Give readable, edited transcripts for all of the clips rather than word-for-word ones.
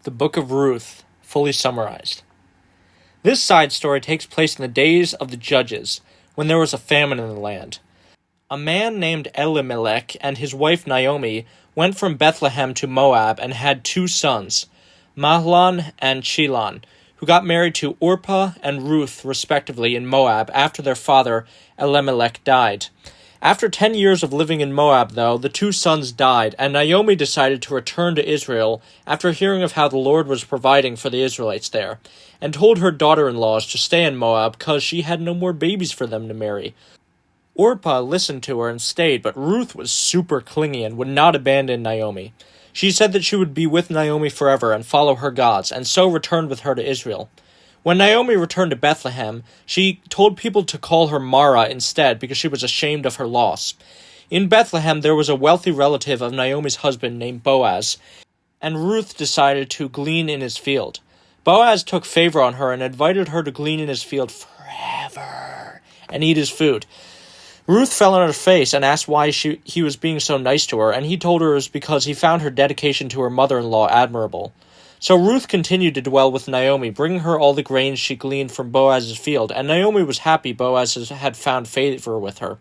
The Book of Ruth, fully summarized. This side story takes place in the days of the judges, when there was a famine in the land. A man named Elimelech and his wife Naomi went from Bethlehem to Moab and had 2 sons, Mahlon and Chilon, who got married to Orpah and Ruth, respectively, in Moab after their father Elimelech died. After 10 years of living in Moab, though, the 2 sons died, and Naomi decided to return to Israel after hearing of how the Lord was providing for the Israelites there, and told her daughter-in-laws to stay in Moab because she had no more babies for them to marry. Orpah listened to her and stayed, but Ruth was super clingy and would not abandon Naomi. She said that she would be with Naomi forever and follow her gods, and so returned with her to Israel. When Naomi returned to Bethlehem, she told people to call her Mara instead because she was ashamed of her loss. In Bethlehem, there was a wealthy relative of Naomi's husband named Boaz, and Ruth decided to glean in his field. Boaz took favor on her and invited her to glean in his field forever and eat his food. Ruth fell on her face and asked why he was being so nice to her, and he told her it was because he found her dedication to her mother-in-law admirable. So Ruth continued to dwell with Naomi, bringing her all the grains she gleaned from Boaz's field, and Naomi was happy Boaz had found favor with her.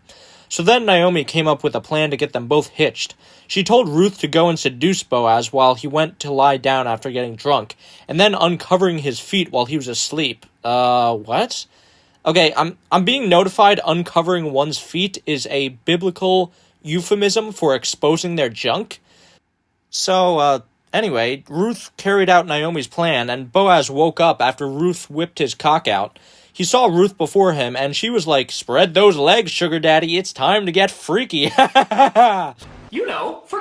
So then Naomi came up with a plan to get them both hitched. She told Ruth to go and seduce Boaz while he went to lie down after getting drunk, and then uncovering his feet while he was asleep. What? Okay, I'm being notified uncovering one's feet is a biblical euphemism for exposing their junk? Anyway, Ruth carried out Naomi's plan, and Boaz woke up after Ruth whipped his cock out. He saw Ruth before him, and she was like, "Spread those legs, sugar daddy, it's time to get freaky." For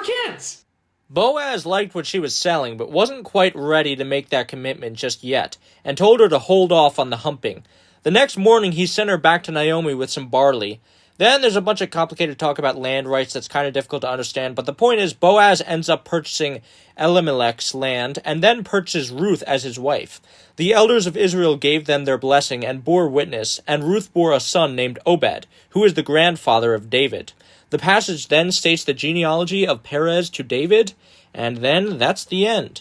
kids. Boaz liked what she was selling, but wasn't quite ready to make that commitment just yet, and told her to hold off on the humping. The next morning, he sent her back to Naomi with some barley. Then there's a bunch of complicated talk about land rights that's kind of difficult to understand, but the point is Boaz ends up purchasing Elimelech's land and then purchases Ruth as his wife. The elders of Israel gave them their blessing and bore witness, and Ruth bore a son named Obed, who is the grandfather of David. The passage then states the genealogy of Perez to David, and then that's the end.